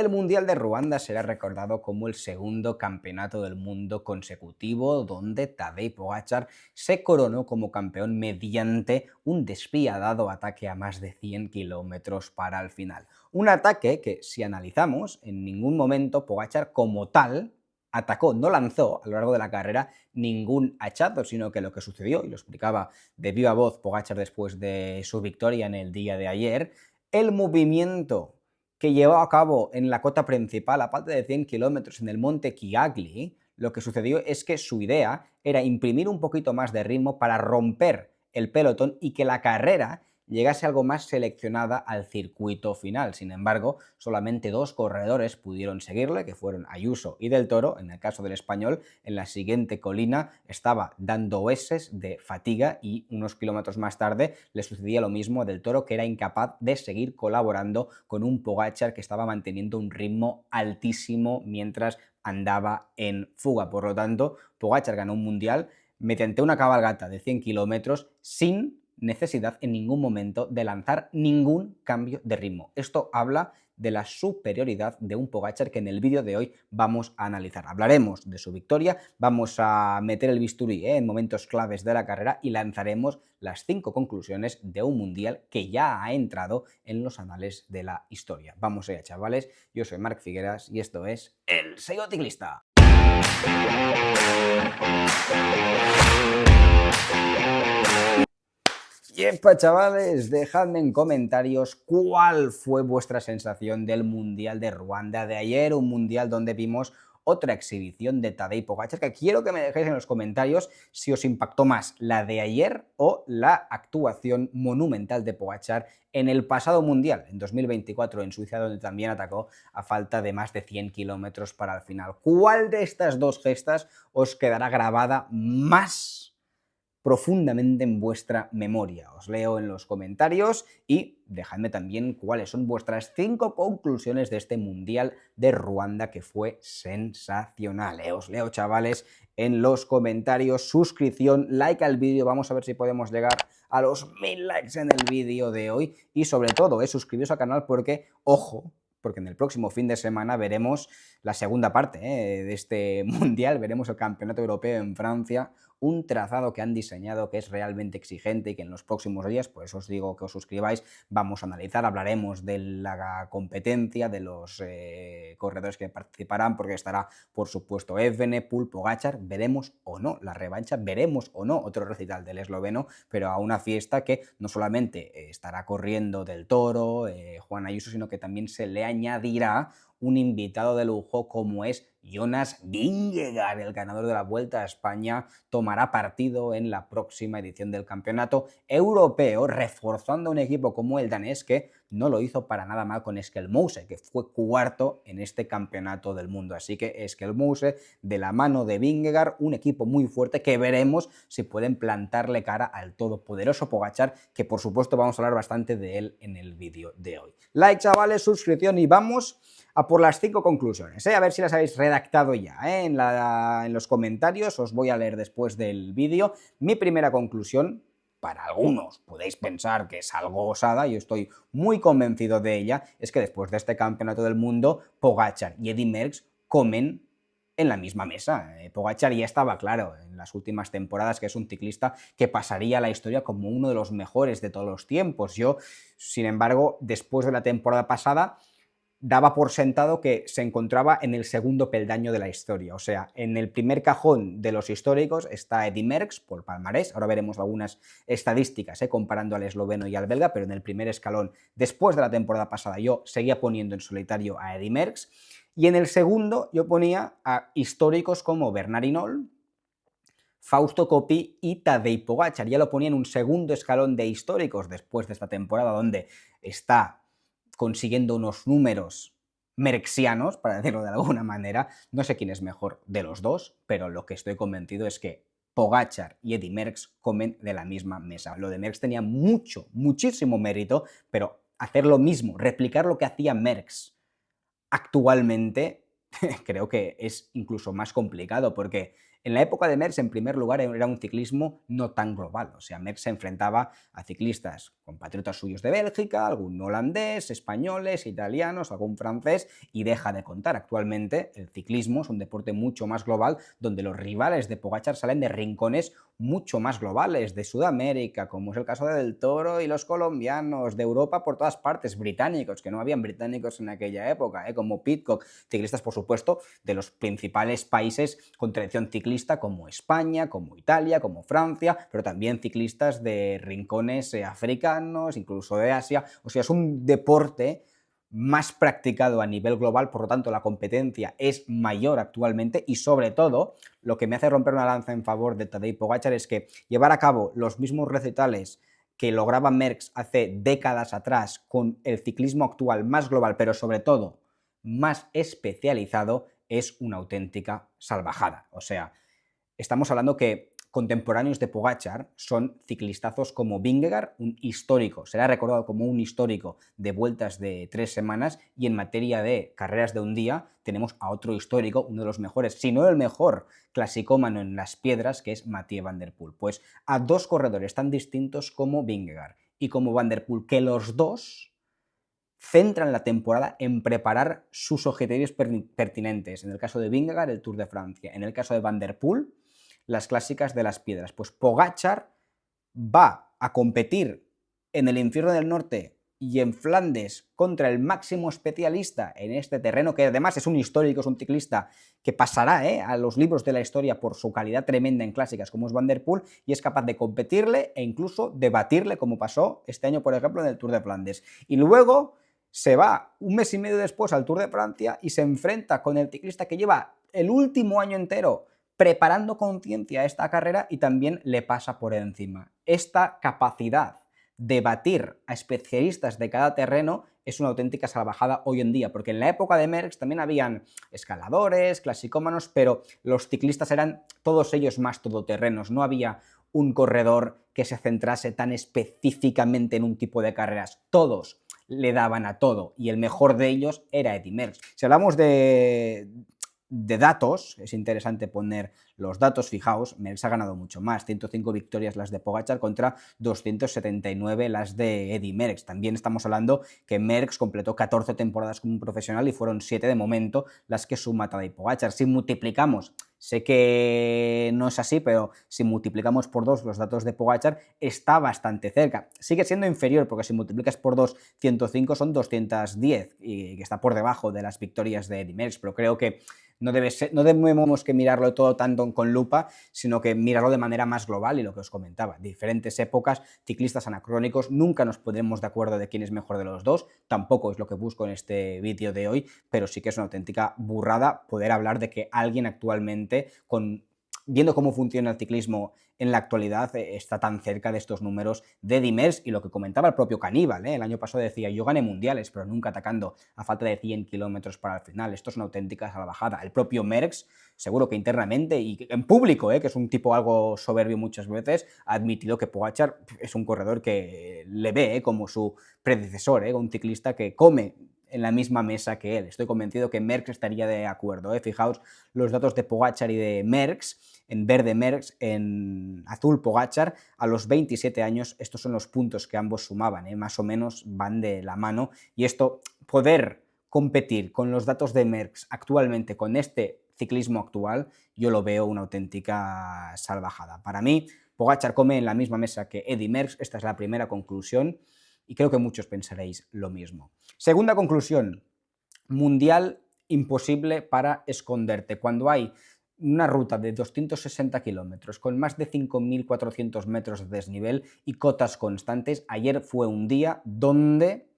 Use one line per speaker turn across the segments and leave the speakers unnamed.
El Mundial de Ruanda será recordado como el segundo campeonato del mundo consecutivo donde Tadej Pogačar se coronó como campeón mediante un despiadado ataque a más de 100 kilómetros para el final. Un ataque que, si analizamos, en ningún momento Pogačar como tal atacó, no lanzó a lo largo de la carrera ningún hachazo, sino que lo que sucedió, y lo explicaba de viva voz Pogačar después de su victoria en el día de ayer, el movimiento que llevó a cabo en la cota principal, a falta de 100 kilómetros en el monte Kiagli, lo que sucedió es que su idea era imprimir un poquito más de ritmo para romper el pelotón y que la carrera llegase algo más seleccionada al circuito final. Sin embargo, solamente dos corredores pudieron seguirle, que fueron Ayuso y Del Toro. En el caso del español, en la siguiente colina estaba dando eses de fatiga y unos kilómetros más tarde le sucedía lo mismo a Del Toro, que era incapaz de seguir colaborando con un Pogačar que estaba manteniendo un ritmo altísimo mientras andaba en fuga. Por lo tanto, Pogačar ganó un mundial mediante una cabalgata de 100 kilómetros sin necesidad en ningún momento de lanzar ningún cambio de ritmo. Esto habla de la superioridad de un Pogačar que en el vídeo de hoy vamos a analizar. Hablaremos de su victoria, vamos a meter el bisturí en momentos claves de la carrera y lanzaremos las 5 conclusiones de un mundial que ya ha entrado en los anales de la historia. Vamos allá, chavales. Yo soy Marc Figueras y esto es El Sello Ciclista. Yepa, chavales, dejadme en comentarios cuál fue vuestra sensación del Mundial de Ruanda de ayer, un mundial donde vimos otra exhibición de Tadej Pogačar, que quiero que me dejéis en los comentarios si os impactó más la de ayer o la actuación monumental de Pogačar en el pasado Mundial, en 2024 en Suiza, donde también atacó a falta de más de 100 kilómetros para el final. ¿Cuál de estas dos gestas os quedará grabada más profundamente en vuestra memoria? Os leo en los comentarios y dejadme también cuáles son vuestras 5 conclusiones de este Mundial de Ruanda que fue sensacional. Os leo, chavales, en los comentarios. Suscripción, like al vídeo, vamos a ver si podemos llegar a los 1000 likes en el vídeo de hoy y sobre todo, suscribiros al canal porque, ojo, porque en el próximo fin de semana veremos la segunda parte de este Mundial, veremos el Campeonato Europeo en Francia, un trazado que han diseñado que es realmente exigente y que en los próximos días, por eso os digo que os suscribáis, vamos a analizar, hablaremos de la competencia, de los corredores que participarán, porque estará, por supuesto, Evenepoel, Pogačar, veremos o no la revancha, veremos o no otro recital del esloveno, pero a una fiesta que no solamente estará corriendo Del Toro, Juan Ayuso, sino que también se le añadirá un invitado de lujo como es Jonas Vingegaard, el ganador de la Vuelta a España, tomará partido en la próxima edición del Campeonato Europeo, reforzando un equipo como el danés que no lo hizo para nada mal con Skelmose, que fue cuarto en este Campeonato del Mundo. Así que Skelmose, de la mano de Vingegaard, un equipo muy fuerte que veremos si pueden plantarle cara al todopoderoso Pogačar, que por supuesto vamos a hablar bastante de él en el vídeo de hoy. Like, chavales, suscripción y vamos a por las 5 conclusiones, a ver si las habéis redactado ya, en los comentarios, os voy a leer después del vídeo. Mi primera conclusión, para algunos podéis pensar que es algo osada, yo estoy muy convencido de ella, es que después de este Campeonato del Mundo, Pogačar y Eddy Merckx comen en la misma mesa. Pogačar ya estaba claro en las últimas temporadas que es un ciclista que pasaría a la historia como uno de los mejores de todos los tiempos. Yo, sin embargo, después de la temporada pasada, daba por sentado que se encontraba en el segundo peldaño de la historia. O sea, en el primer cajón de los históricos está Eddy Merckx por palmarés. Ahora veremos algunas estadísticas comparando al esloveno y al belga, pero en el primer escalón, después de la temporada pasada, yo seguía poniendo en solitario a Eddy Merckx. Y en el segundo yo ponía a históricos como Bernard Hinault, Fausto Coppi y Tadej Pogačar. Ya lo ponía en un segundo escalón de históricos después de esta temporada, donde está consiguiendo unos números merxianos, para decirlo de alguna manera. No sé quién es mejor de los dos, pero lo que estoy convencido es que Pogačar y Eddy Merckx comen de la misma mesa. Lo de Merckx tenía muchísimo mérito, pero hacer lo mismo, replicar lo que hacía Merckx actualmente, creo que es incluso más complicado, porque En la época de Merckx, en primer lugar, era un ciclismo no tan global. O sea, Merckx se enfrentaba a ciclistas compatriotas suyos de Bélgica, algún holandés, españoles, italianos, algún francés, y deja de contar. Actualmente el ciclismo es un deporte mucho más global, donde los rivales de Pogačar salen de rincones mucho más globales, de Sudamérica, como es el caso de Del Toro y los colombianos, de Europa por todas partes, británicos, que no habían británicos en aquella época, como Pidcock, ciclistas, por supuesto, de los principales países con tradición ciclista, como España, como Italia, como Francia, pero también ciclistas de rincones africanos, incluso de Asia. O sea, es un deporte más practicado a nivel global, por lo tanto la competencia es mayor actualmente y sobre todo lo que me hace romper una lanza en favor de Tadej Pogačar es que llevar a cabo los mismos recitales que lograba Merckx hace décadas atrás con el ciclismo actual más global, pero sobre todo más especializado, es una auténtica salvajada. O sea, estamos hablando que contemporáneos de Pogačar son ciclistazos como Vingegaard, un histórico, será recordado como un histórico de vueltas de 3 semanas, y en materia de carreras de un día tenemos a otro histórico, uno de los mejores, si no el mejor clasicómano en las piedras, que es Mathieu van der Poel. Pues a dos corredores tan distintos como Vingegaard y como van der Poel, que los dos centran la temporada en preparar sus objetivos pertinentes. En el caso de Vingegaard, el Tour de Francia. En el caso de Van der Poel, las clásicas de las piedras. Pues Pogačar va a competir en el Infierno del Norte y en Flandes contra el máximo especialista en este terreno, que además es un histórico, es un ciclista que pasará a los libros de la historia por su calidad tremenda en clásicas, como es Van der Poel, y es capaz de competirle e incluso de batirle, como pasó este año, por ejemplo, en el Tour de Flandes. Y luego se va un mes y medio después al Tour de Francia y se enfrenta con el ciclista que lleva el último año entero preparando con ciencia esta carrera y también le pasa por encima. Esta capacidad de batir a especialistas de cada terreno es una auténtica salvajada hoy en día, porque en la época de Merckx también habían escaladores, clasicómanos, pero los ciclistas eran todos ellos más todoterrenos, no había un corredor que se centrase tan específicamente en un tipo de carreras, todos le daban a todo, y el mejor de ellos era Eddy Merckx. Si hablamos de datos, es interesante poner los datos, fijaos, Merckx ha ganado mucho más, 105 victorias las de Pogačar contra 279 las de Eddy Merckx. También estamos hablando que Merckx completó 14 temporadas como un profesional y fueron 7 de momento las que suma Tadej Pogačar. Si multiplicamos, sé que no es así, pero si multiplicamos por 2 los datos de Pogačar, está bastante cerca. Sigue siendo inferior, porque si multiplicas por 2, 105 son 210, y que está por debajo de las victorias de Eddy Merckx, pero creo que no debemos que mirarlo todo tanto con lupa, sino que mirarlo de manera más global, y lo que os comentaba, diferentes épocas, ciclistas anacrónicos, nunca nos pondremos de acuerdo de quién es mejor de los dos, tampoco es lo que busco en este vídeo de hoy, pero sí que es una auténtica burrada poder hablar de que alguien actualmente, viendo cómo funciona el ciclismo en la actualidad, está tan cerca de estos números de Eddy Merckx, y lo que comentaba el propio Caníbal, el año pasado decía, yo gané mundiales, pero nunca atacando a falta de 100 kilómetros para el final. Esto es una auténtica salvajada. El propio Merckx, seguro que internamente y en público, que es un tipo algo soberbio muchas veces, ha admitido que Pogačar es un corredor que le ve como su predecesor, un ciclista que come en la misma mesa que él. Estoy convencido que Merckx estaría de acuerdo. Fijaos los datos de Pogačar y de Merckx, en verde Merckx, en azul Pogačar, a los 27 años, estos son los puntos que ambos sumaban, más o menos van de la mano, y esto, poder competir con los datos de Merckx actualmente, con este ciclismo actual, yo lo veo una auténtica salvajada. Para mí, Pogačar come en la misma mesa que Eddy Merckx, esta es la primera conclusión, y creo que muchos pensaréis lo mismo. Segunda conclusión, mundial imposible para esconderte. Cuando hay una ruta de 260 kilómetros con más de 5.400 metros de desnivel y cotas constantes, ayer fue un día donde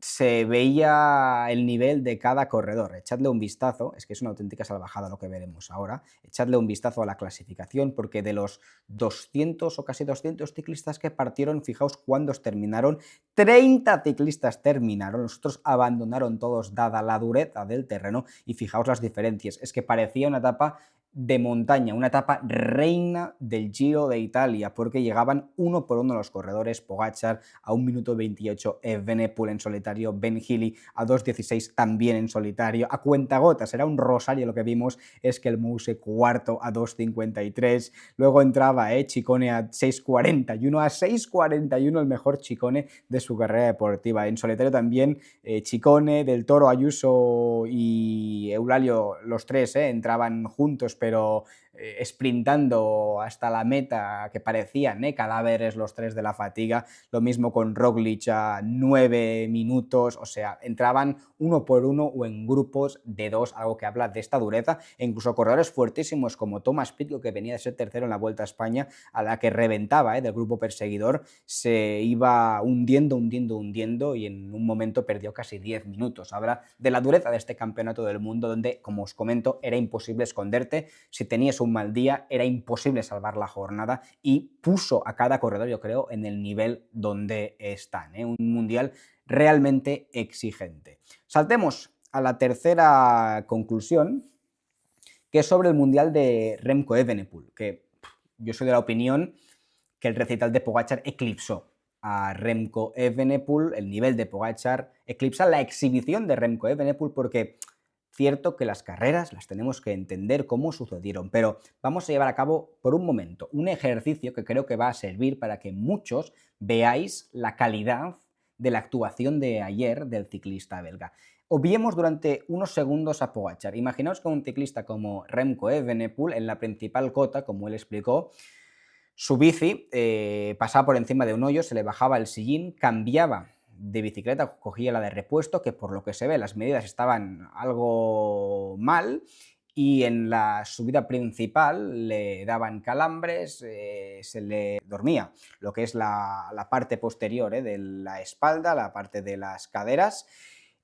se veía el nivel de cada corredor. Echadle un vistazo, es que es una auténtica salvajada lo que veremos ahora, echadle un vistazo a la clasificación, porque de los 200 o casi 200 ciclistas que partieron, fijaos cuántos terminaron, 30 ciclistas terminaron, los otros abandonaron todos dada la dureza del terreno, y fijaos las diferencias, es que parecía una etapa de montaña, una etapa reina del Giro de Italia, porque llegaban uno por uno los corredores: Pogačar a 1 minuto 28, Evenepoel en solitario, Ben Healy a 2:16 también en solitario, a cuentagotas, era un rosario. Lo que vimos es que el Mouse cuarto a 2:53, luego entraba Ciccone a 6:41, a 6:41 el mejor Ciccone de su carrera deportiva. En solitario también Ciccone, Del Toro, Ayuso y Eulalio, los tres entraban juntos, pero sprintando hasta la meta, que parecían cadáveres los tres de la fatiga. Lo mismo con Roglic a 9 minutos, o sea, entraban uno por uno o en grupos de dos, algo que habla de esta dureza. E incluso corredores fuertísimos como Thomas Pitcock, que venía de ser tercero en la Vuelta a España, a la que reventaba del grupo perseguidor, se iba hundiendo y en un momento perdió casi 10 minutos. Habla de la dureza de este campeonato del mundo, donde, como os comento, era imposible esconderte. Si tenías un mal día, era imposible salvar la jornada, y puso a cada corredor, yo creo, en el nivel donde están. Un mundial realmente exigente. Saltemos a la tercera conclusión, que es sobre el mundial de Remco Evenepoel, que yo soy de la opinión que el recital de Pogačar eclipsó a Remco Evenepoel. El nivel de Pogačar eclipsa la exhibición de Remco Evenepoel, porque cierto que las carreras las tenemos que entender cómo sucedieron, pero vamos a llevar a cabo por un momento un ejercicio que creo que va a servir para que muchos veáis la calidad de la actuación de ayer del ciclista belga. Obviemos durante unos segundos a Pogačar. Imaginaos que un ciclista como Remco Evenepoel, en la principal cota, como él explicó, su bici pasaba por encima de un hoyo, se le bajaba el sillín, cambiaba de bicicleta, cogía la de repuesto, que por lo que se ve las medidas estaban algo mal, y en la subida principal le daban calambres, se le dormía lo que es la parte posterior de la espalda, la parte de las caderas,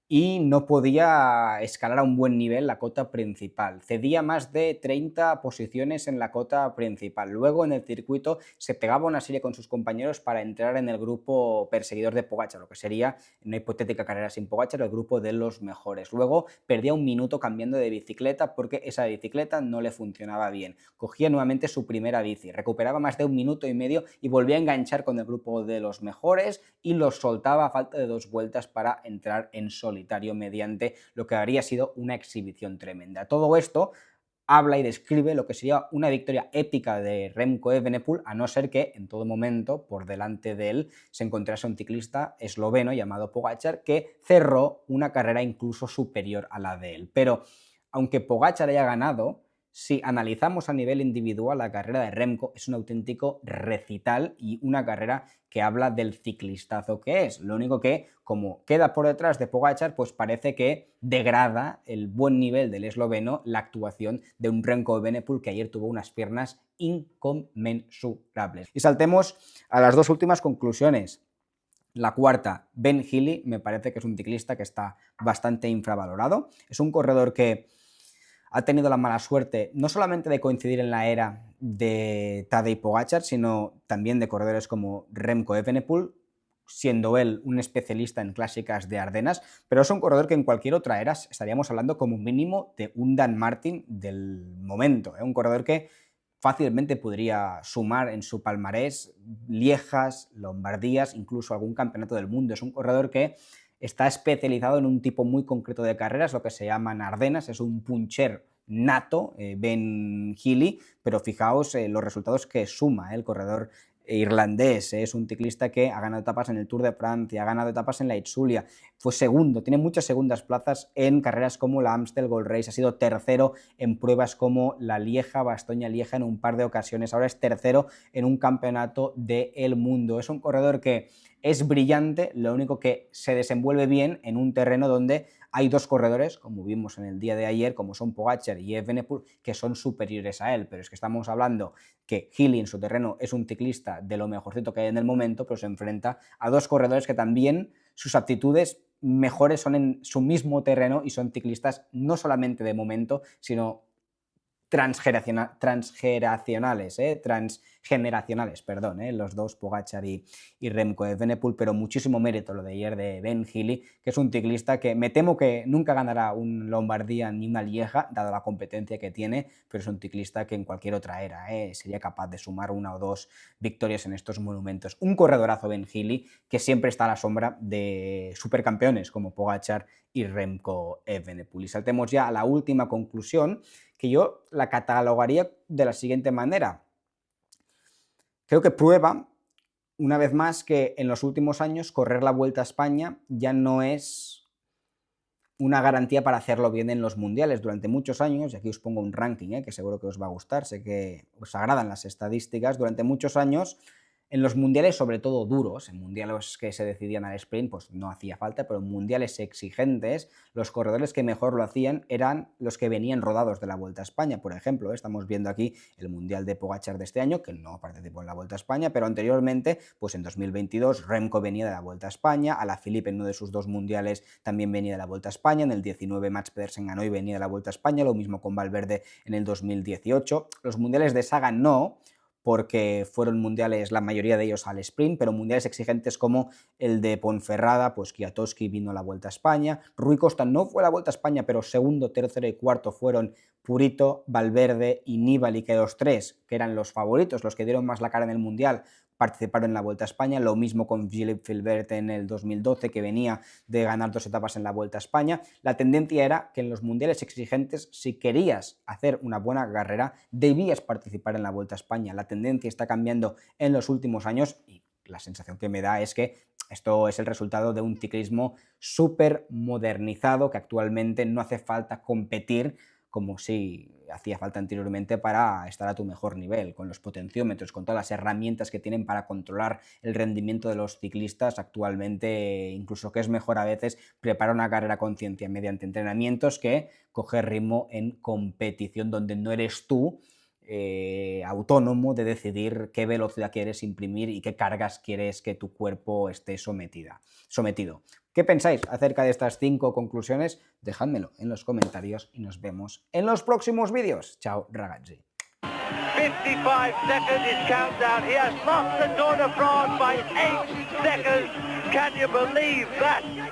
y no podía escalar a un buen nivel la cota principal. Cedía más de 30 posiciones en la cota principal. Luego en el circuito se pegaba una serie con sus compañeros para entrar en el grupo perseguidor de Pogačar, lo que sería, en una hipotética carrera sin Pogačar, el grupo de los mejores. Luego perdía un minuto cambiando de bicicleta porque esa bicicleta no le funcionaba bien. Cogía nuevamente su primera bici, recuperaba más de 1 minuto y medio y volvía a enganchar con el grupo de los mejores y los soltaba a falta de 2 vueltas para entrar en solitario mediante lo que habría sido una exhibición tremenda. Todo esto habla y describe lo que sería una victoria épica de Remco Evenepoel, a no ser que en todo momento por delante de él se encontrase un ciclista esloveno llamado Pogačar, que cerró una carrera incluso superior a la de él. Pero aunque Pogačar haya ganado, si analizamos a nivel individual, la carrera de Remco es un auténtico recital y una carrera que habla del ciclistazo que es. Lo único que, como queda por detrás de Pogačar, pues parece que degrada el buen nivel del esloveno la actuación de un Remco Evenepoel, que ayer tuvo unas piernas inconmensurables. Y saltemos a las dos últimas conclusiones. La cuarta, Ben Healy, me parece que es un ciclista que está bastante infravalorado. Es un corredor que ha tenido la mala suerte no solamente de coincidir en la era de Tadej Pogačar, sino también de corredores como Remco Evenepoel, siendo él un especialista en clásicas de Ardenas, pero es un corredor que en cualquier otra era estaríamos hablando como mínimo de un Dan Martin del momento, un corredor que fácilmente podría sumar en su palmarés Liejas, Lombardías, incluso algún campeonato del mundo. Es un corredor que está especializado en un tipo muy concreto de carreras, lo que se llaman Ardenas, es un puncher nato, Ben Healy, pero fijaos los resultados que suma el corredor irlandés. Es un ciclista que ha ganado etapas en el Tour de Francia, ha ganado etapas en la Itzulia, fue segundo, tiene muchas segundas plazas en carreras como la Amstel Gold Race, ha sido tercero en pruebas como la Lieja, Bastoña Lieja en un par de ocasiones, ahora es tercero en un campeonato del mundo. Es un corredor que es brillante, lo único que se desenvuelve bien en un terreno donde hay dos corredores, como vimos en el día de ayer, como son Pogačar y Evenepoel, que son superiores a él, pero es que estamos hablando que Healy en su terreno es un ciclista de lo mejorcito que hay en el momento, pero se enfrenta a dos corredores que también sus aptitudes mejores son en su mismo terreno y son ciclistas no solamente de momento, sino transgeneracionales, perdón, los dos, Pogačar y Remco Evenepoel, pero muchísimo mérito lo de ayer de Ben Healy, que es un ciclista que me temo que nunca ganará un Lombardía ni una Lieja, dada la competencia que tiene, pero es un ciclista que en cualquier otra era sería capaz de sumar una o dos victorias en estos monumentos. Un corredorazo Ben Healy, que siempre está a la sombra de supercampeones como Pogačar y Remco Evenepoel. Y saltemos ya a la última conclusión, que yo la catalogaría de la siguiente manera. Creo que prueba, una vez más, que en los últimos años correr la Vuelta a España ya no es una garantía para hacerlo bien en los mundiales. Durante muchos años, y aquí os pongo un ranking que seguro que os va a gustar, sé que os agradan las estadísticas, durante muchos años en los mundiales, sobre todo duros, en mundiales que se decidían al sprint, pues no hacía falta, pero en mundiales exigentes, los corredores que mejor lo hacían eran los que venían rodados de la Vuelta a España. Por ejemplo, estamos viendo aquí el mundial de Pogačar de este año, que no participó en la Vuelta a España, pero anteriormente, pues en 2022, Remco venía de la Vuelta a España, Alaphilippe en uno de sus dos mundiales también venía de la Vuelta a España, en el 19 Mats Pedersen ganó y venía de la Vuelta a España, lo mismo con Valverde en el 2018. Los mundiales de Sagan no, porque fueron mundiales, la mayoría de ellos al sprint, pero mundiales exigentes como el de Ponferrada, pues Kwiatkowski vino a la Vuelta a España, Rui Costa no fue a la Vuelta a España, pero segundo, tercero y cuarto fueron Purito, Valverde y Nibali, que los tres, que eran los favoritos, los que dieron más la cara en el mundial, participaron en la Vuelta a España, lo mismo con Philippe Gilbert en el 2012, que venía de ganar 2 etapas en la Vuelta a España. La tendencia era que en los mundiales exigentes, si querías hacer una buena carrera, debías participar en la Vuelta a España. La tendencia está cambiando en los últimos años y la sensación que me da es que esto es el resultado de un ciclismo súper modernizado, que actualmente no hace falta competir como si hacía falta anteriormente para estar a tu mejor nivel, con los potenciómetros, con todas las herramientas que tienen para controlar el rendimiento de los ciclistas. Actualmente, incluso que es mejor a veces preparar una carrera con ciencia mediante entrenamientos que coger ritmo en competición, donde no eres tú autónomo de decidir qué velocidad quieres imprimir y qué cargas quieres que tu cuerpo esté sometido. ¿Qué pensáis acerca de estas 5 conclusiones? Dejádmelo en los comentarios y nos vemos en los próximos vídeos. Chao, ragazzi.
55 seconds is countdown. He has lost the Tour de France by 8 seconds. Can you believe that?